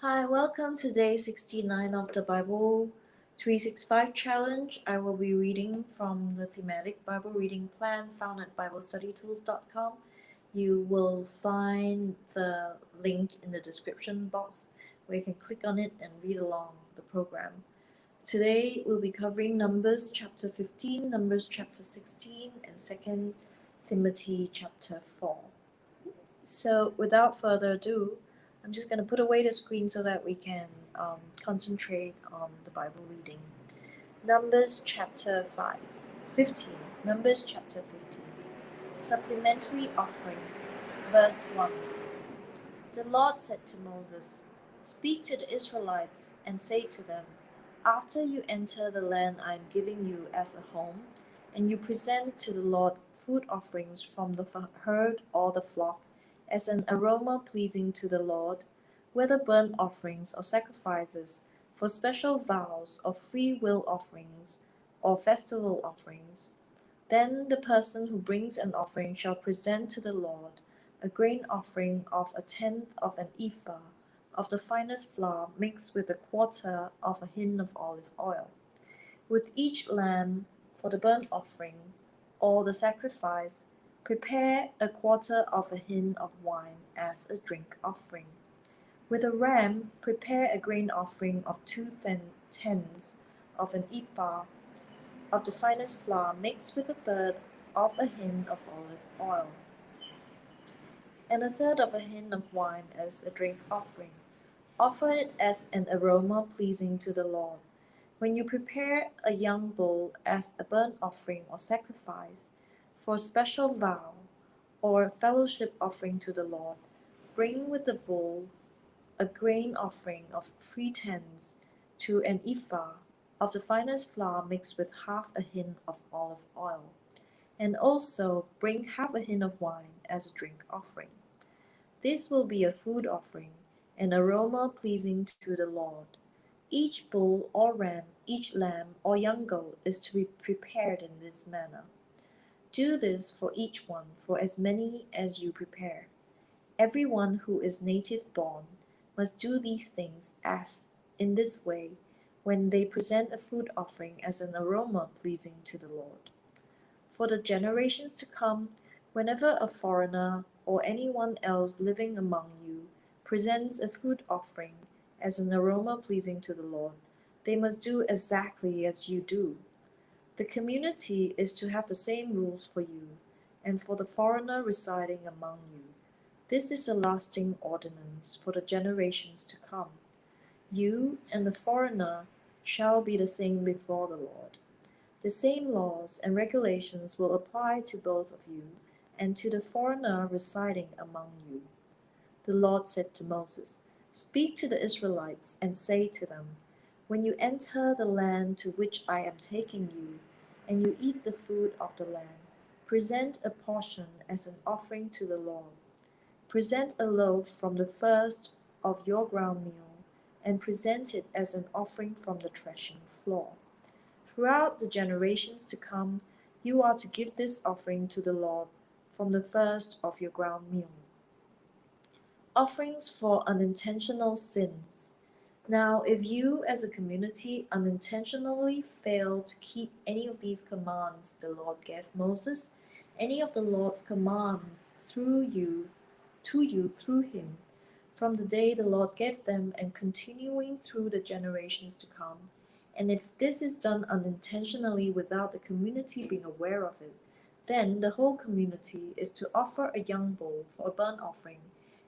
Hi, welcome to day 69 of the Bible 365 challenge. I will be reading from the Thematic Bible reading plan found at BibleStudyTools.com. You will find the link in the description box where you can click on it and read along the program. Today we'll be covering Numbers chapter 15, Numbers chapter 16, and 2 Timothy chapter 4. So without further ado, I'm just going to put away the screen so that we can concentrate on the Bible reading. Numbers chapter 15. Numbers chapter 15. Supplementary offerings. Verse 1. The Lord said to Moses, "Speak to the Israelites and say to them, after you enter the land I am giving you as a home, and you present to the Lord food offerings from the herd or the flock, as an aroma pleasing to the Lord, whether burnt offerings or sacrifices, for special vows or free will offerings or festival offerings. Then the person who brings an offering shall present to the Lord a grain offering of a tenth of an ephah of the finest flour mixed with a quarter of a hin of olive oil. With each lamb for the burnt offering or the sacrifice, prepare a quarter of a hin of wine as a drink offering. With a ram, prepare a grain offering of 2/10 of an ephah of the finest flour mixed with a third of a hin of olive oil, and a third of a hin of wine as a drink offering. Offer it as an aroma pleasing to the Lord. When you prepare a young bull as a burnt offering or sacrifice, for a special vow or fellowship offering to the Lord, bring with the bull a grain offering of 3/10 to an ephah of the finest flour mixed with half a hin of olive oil, and also bring half a hin of wine as a drink offering. This will be a food offering, an aroma pleasing to the Lord. Each bull or ram, each lamb or young goat is to be prepared in this manner. Do this for each one, for as many as you prepare. Everyone who is native born must do these things as in this way when they present a food offering as an aroma pleasing to the Lord. For the generations to come, whenever a foreigner or anyone else living among you presents a food offering as an aroma pleasing to the Lord, they must do exactly as you do. The community is to have the same rules for you and for the foreigner residing among you. This is a lasting ordinance for the generations to come. You and the foreigner shall be the same before the Lord. The same laws and regulations will apply to both of you and to the foreigner residing among you. The Lord said to Moses, "Speak to the Israelites and say to them, when you enter the land to which I am taking you, and you eat the food of the land, present a portion as an offering to the Lord. Present a loaf from the first of your ground meal, and present it as an offering from the threshing floor. Throughout the generations to come, you are to give this offering to the Lord from the first of your ground meal." Offerings for unintentional sins. Now, if you as a community unintentionally fail to keep any of these commands the Lord gave Moses, any of the Lord's commands to you through him, from the day the Lord gave them and continuing through the generations to come, and if this is done unintentionally without the community being aware of it, then the whole community is to offer a young bull for a burnt offering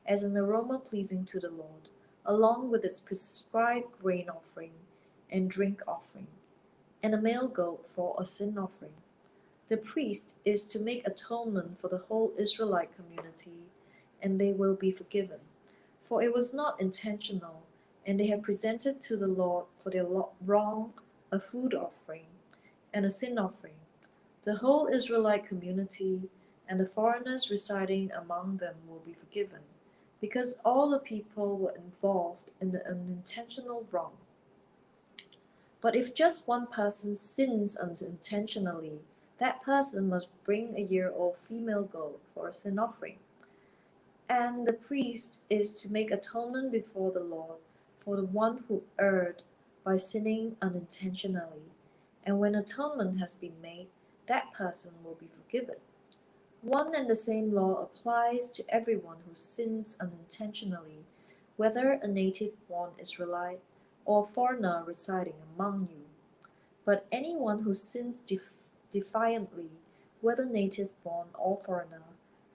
as an aroma pleasing to the Lord, along with its prescribed grain offering and drink offering, and a male goat for a sin offering. The priest is to make atonement for the whole Israelite community, and they will be forgiven, for it was not intentional, and they have presented to the Lord for their wrong a food offering and a sin offering. The whole Israelite community and the foreigners residing among them will be forgiven, because all the people were involved in the unintentional wrong. But if just one person sins unintentionally, that person must bring a year-old female goat for a sin offering. And the priest is to make atonement before the Lord for the one who erred by sinning unintentionally, and when atonement has been made, that person will be forgiven. One and the same law applies to everyone who sins unintentionally, whether a native-born Israelite or foreigner residing among you. But anyone who sins defiantly, whether native-born or foreigner,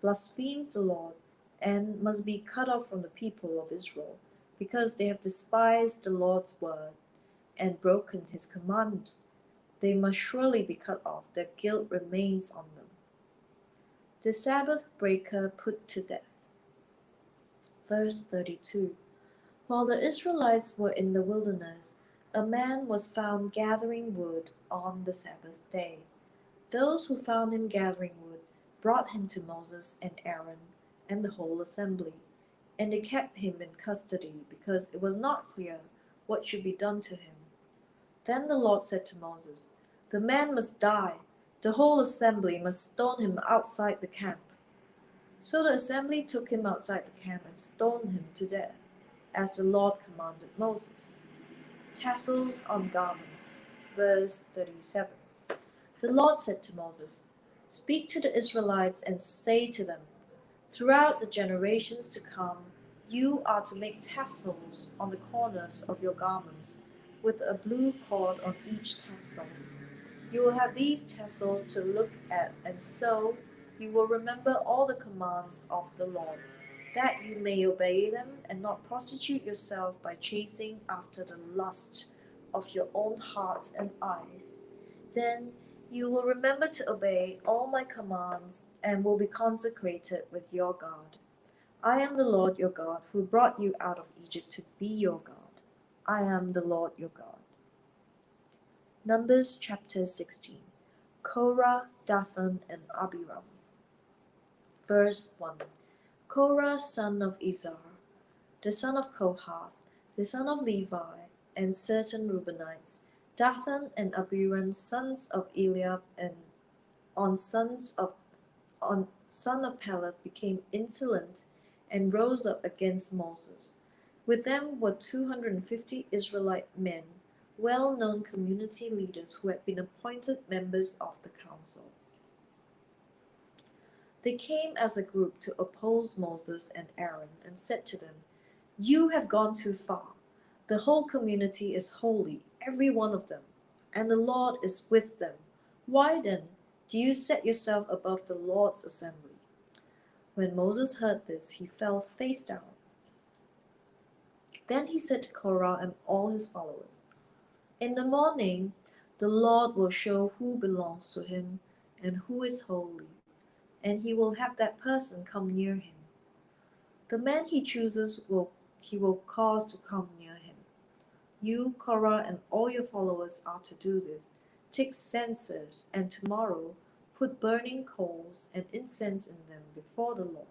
blasphemes the Lord and must be cut off from the people of Israel, because they have despised the Lord's word and broken his commandments. They must surely be cut off, their guilt remains on them. The Sabbath breaker put to death. Verse 32. While the Israelites were in the wilderness, a man was found gathering wood on the Sabbath day. Those who found him gathering wood brought him to Moses and Aaron and the whole assembly, and they kept him in custody because it was not clear what should be done to him. Then the Lord said to Moses, "The man must die. The whole assembly must stone him outside the camp." So the assembly took him outside the camp and stoned him to death, as the Lord commanded Moses. Tassels on garments. Verse 37. The Lord said to Moses, "Speak to the Israelites and say to them, throughout the generations to come, you are to make tassels on the corners of your garments, with a blue cord on each tassel. You will have these tassels to look at, and so you will remember all the commands of the Lord, that you may obey them and not prostitute yourself by chasing after the lust of your own hearts and eyes. Then you will remember to obey all my commands and will be consecrated with your God. I am the Lord your God, who brought you out of Egypt to be your God. I am the Lord your God." Numbers chapter 16. Korah, Dathan, and Abiram. Verse 1. Korah, son of Izhar, the son of Kohath, the son of Levi, and certain Reubenites, Dathan and Abiram, sons of Eliab, and son of Peleth, became insolent and rose up against Moses. With them were 250 Israelite men, well-known community leaders who had been appointed members of the council. They came as a group to oppose Moses and Aaron and said to them, "You have gone too far. The whole community is holy, every one of them, and the Lord is with them. Why then do you set yourself above the Lord's assembly?" When Moses heard this, he fell face down. Then he said to Korah and all his followers, "In the morning the Lord will show who belongs to him and who is holy, and he will have that person come near him. The man he chooses he will cause to come near him. You, Korah, and all your followers are to do this. Take censers, and tomorrow put burning coals and incense in them before the Lord.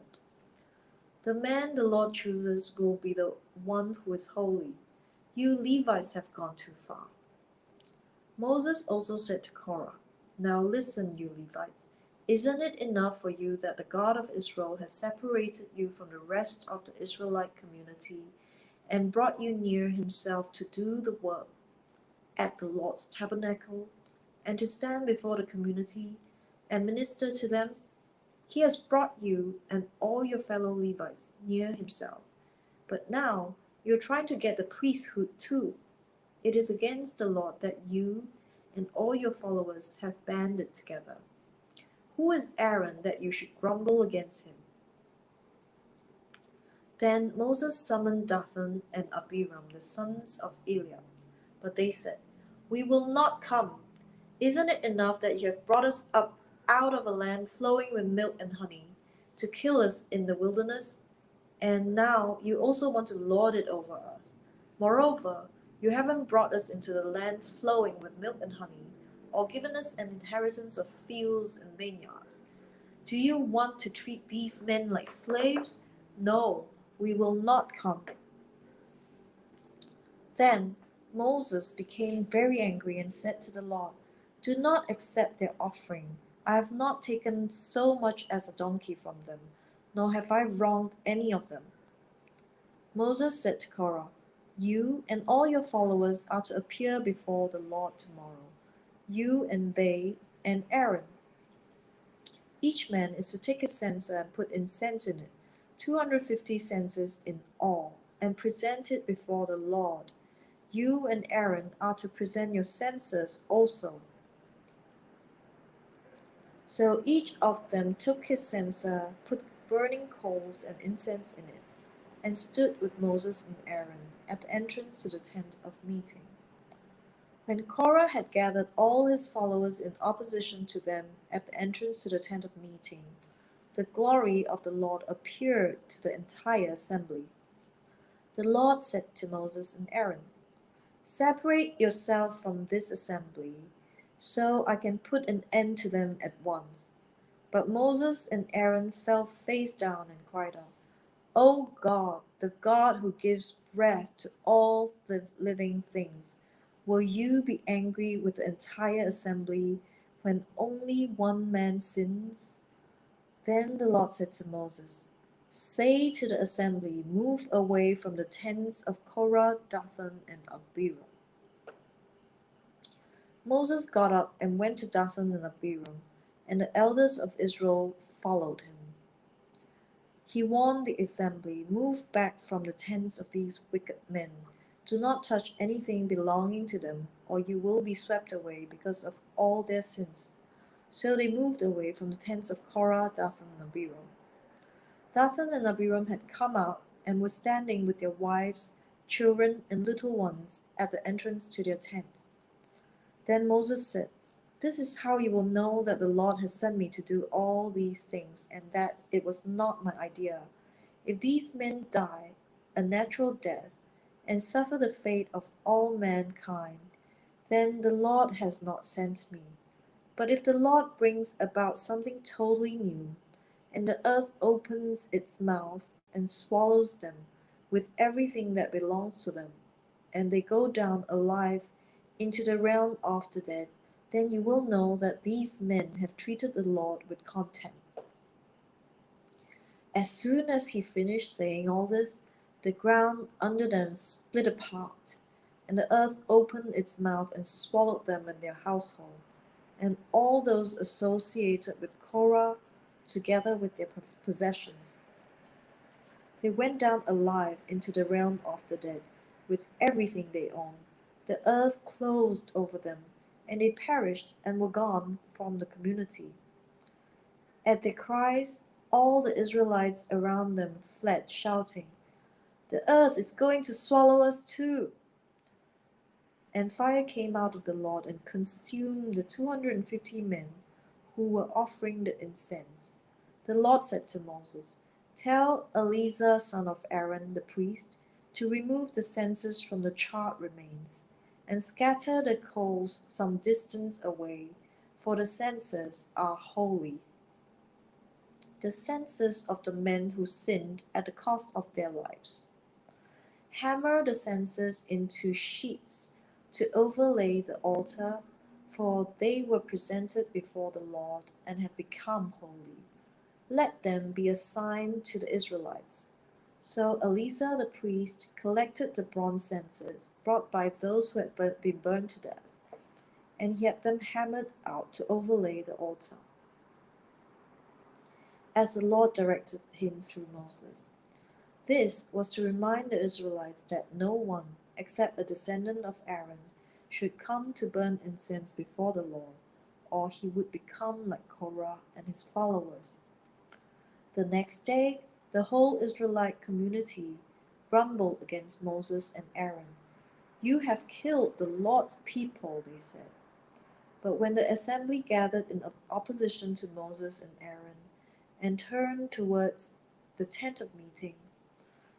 The man the Lord chooses will be the one who is holy. You Levites have gone too far." Moses also said to Korah, "Now listen, you Levites. Isn't it enough for you that the God of Israel has separated you from the rest of the Israelite community and brought you near himself to do the work at the Lord's tabernacle and to stand before the community and minister to them? He has brought you and all your fellow Levites near himself. But now you're trying to get the priesthood too. It is against the Lord that you and all your followers have banded together. Who is Aaron that you should grumble against him?" Then Moses summoned Dathan and Abiram, the sons of Eliab. But they said, "We will not come. Isn't it enough that you have brought us up out of a land flowing with milk and honey to kill us in the wilderness? And now you also want to lord it over us. Moreover, you haven't brought us into the land flowing with milk and honey, or given us an inheritance of fields and vineyards. Do you want to treat these men like slaves? No, we will not come." Then Moses became very angry and said to the Lord, "Do not accept their offering. I have not taken so much as a donkey from them, nor have I wronged any of them." Moses said to Korah, You and all your followers are to appear before the Lord tomorrow, you and they and Aaron. Each man is to take a censer and put incense in it, 250 censers in all, and present it before the Lord. You and Aaron are to present your censers also. So each of them took his censer, put burning coals and incense in it, and stood with Moses and Aaron at the entrance to the tent of meeting. When Korah had gathered all his followers in opposition to them at the entrance to the tent of meeting, the glory of the Lord appeared to the entire assembly. The Lord said to Moses and Aaron, "Separate yourself from this assembly, so I can put an end to them at once." But Moses and Aaron fell face down and cried out, "O God, the God who gives breath to all the living things, will you be angry with the entire assembly when only one man sins?" Then the Lord said to Moses, "Say to the assembly, move away from the tents of Korah, Dathan, and Abiram." Moses got up and went to Dathan and Abiram, and the elders of Israel followed him. He warned the assembly, "Move back from the tents of these wicked men. Do not touch anything belonging to them, or you will be swept away because of all their sins." So they moved away from the tents of Korah, Dathan, and Abiram. Dathan and Abiram had come out and were standing with their wives, children, and little ones at the entrance to their tents. Then Moses said, "This is how you will know that the Lord has sent me to do all these things, and that it was not my idea. If these men die a natural death and suffer the fate of all mankind, then the Lord has not sent me. But if the Lord brings about something totally new, and the earth opens its mouth and swallows them with everything that belongs to them, and they go down alive into the realm of the dead, then you will know that these men have treated the Lord with contempt." As soon as he finished saying all this, the ground under them split apart, and the earth opened its mouth and swallowed them and their household, and all those associated with Korah, together with their possessions. They went down alive into the realm of the dead, with everything they owned. The earth closed over them, and they perished and were gone from the community. At their cries, all the Israelites around them fled, shouting, "The earth is going to swallow us too!" And fire came out of the Lord and consumed the 250 men who were offering the incense. The Lord said to Moses, "Tell Eleazar son of Aaron the priest to remove the censers from the charred remains, and scatter the coals some distance away, for the censers are holy, the censers of the men who sinned at the cost of their lives. Hammer the censers into sheets to overlay the altar, for they were presented before the Lord and have become holy. Let them be a sign to the Israelites." So Eleazar the priest collected the bronze censers brought by those who had been burned to death, and he had them hammered out to overlay the altar, as the Lord directed him through Moses. This was to remind the Israelites that no one, except a descendant of Aaron, should come to burn incense before the Lord, or he would become like Korah and his followers. The next day, the whole Israelite community grumbled against Moses and Aaron. "You have killed the Lord's people," they said. But when the assembly gathered in opposition to Moses and Aaron and turned towards the tent of meeting,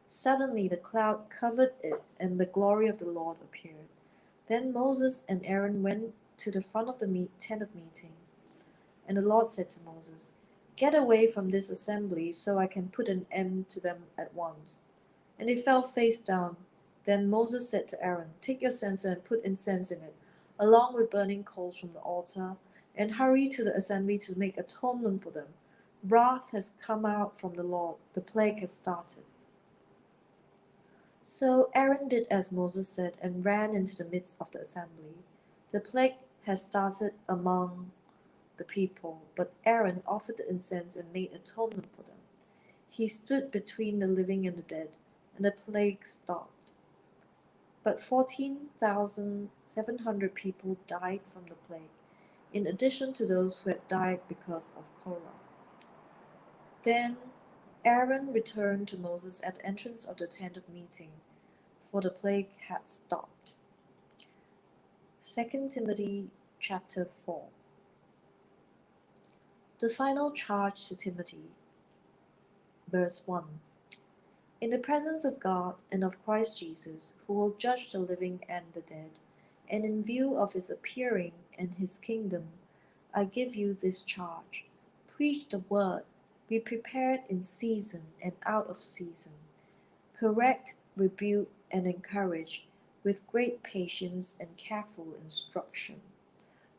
suddenly the cloud covered it, and the glory of the Lord appeared. Then Moses and Aaron went to the front of the tent of meeting, and the Lord said to Moses, "Get away from this assembly, so I can put an end to them at once." And they fell face down. Then Moses said to Aaron, "Take your censer and put incense in it, along with burning coals from the altar, and hurry to the assembly to make atonement for them. Wrath has come out from the Lord, the plague has started." So Aaron did as Moses said and ran into the midst of the assembly. The plague had started among the people, but Aaron offered the incense and made atonement for them. He stood between the living and the dead, and the plague stopped. But 14,700 people died from the plague, in addition to those who had died because of cholera. Then Aaron returned to Moses at the entrance of the tent of meeting, for the plague had stopped. 2 Timothy chapter 4. The final charge to Timothy, verse 1. In the presence of God and of Christ Jesus, who will judge the living and the dead, and in view of his appearing and his kingdom, I give you this charge. Preach the word, be prepared in season and out of season. Correct, rebuke, and encourage with great patience and careful instruction.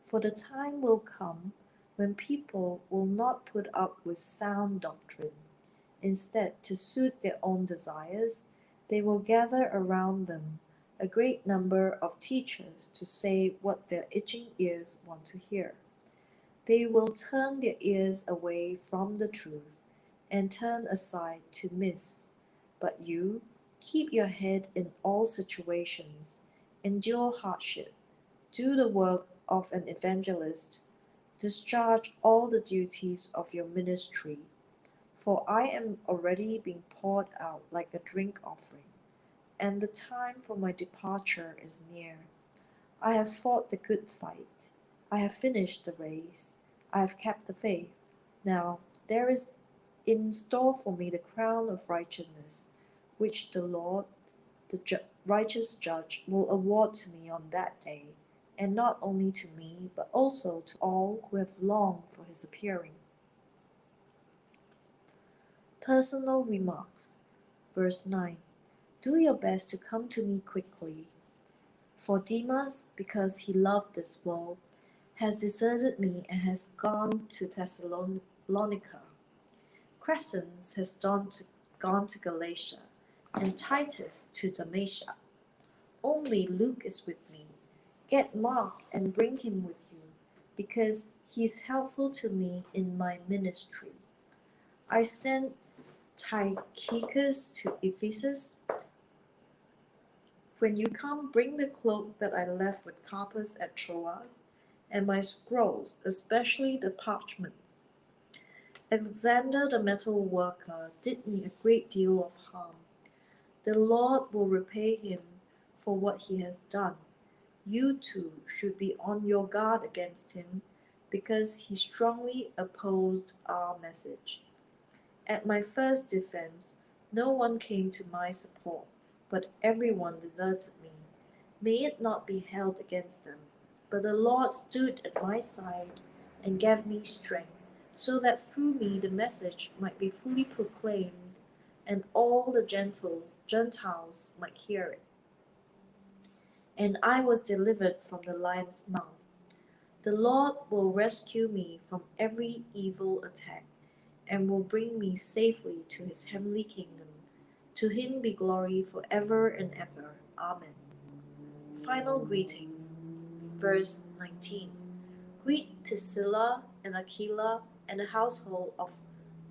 For the time will come when people will not put up with sound doctrine. Instead, to suit their own desires, they will gather around them a great number of teachers to say what their itching ears want to hear. They will turn their ears away from the truth and turn aside to myths. But you, keep your head in all situations, endure hardship, do the work of an evangelist, discharge all the duties of your ministry. For I am already being poured out like a drink offering, and the time for my departure is near. I have fought the good fight. I have finished the race. I have kept the faith. Now there is in store for me the crown of righteousness, which the Lord, the righteous judge, will award to me on that day, and not only to me, but also to all who have longed for his appearing. Personal remarks. Verse 9. Do your best to come to me quickly. For Demas, because he loved this world, has deserted me and has gone to Thessalonica. Crescens has gone to Galatia, and Titus to Dalmatia. Only Luke is with me. Get Mark and bring him with you, because he is helpful to me in my ministry. I sent Tychicus to Ephesus. When you come, bring the cloak that I left with Carpus at Troas, and my scrolls, especially the parchments. Alexander the metal worker did me a great deal of harm. The Lord will repay him for what he has done. You too should be on your guard against him, because he strongly opposed our message. At my first defense, no one came to my support, but everyone deserted me. May it not be held against them. But the Lord stood at my side and gave me strength, so that through me the message might be fully proclaimed, and all the Gentiles might hear it. And I was delivered from the lion's mouth. The Lord will rescue me from every evil attack, and will bring me safely to his heavenly kingdom. To him be glory forever and ever. Amen. Final greetings. Verse 19. Greet Priscilla and Aquila and the household of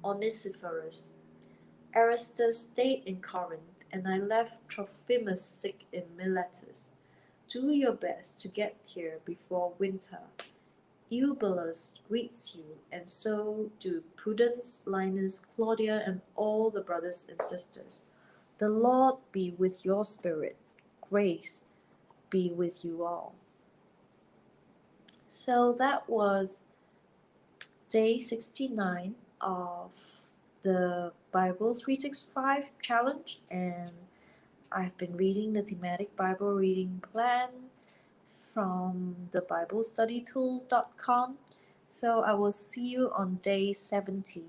Onesiphorus. Aristus stayed in Corinth, and I left Trophimus sick in Miletus. Do your best to get here before winter. Eubulus greets you, and so do Prudence, Linus, Claudia, and all the brothers and sisters. The Lord be with your spirit. Grace be with you all. So that was day 69 of the Bible 365 challenge, and I've been reading the Thematic Bible reading plan from the BibleStudyTools.com. So I will see you on day 70.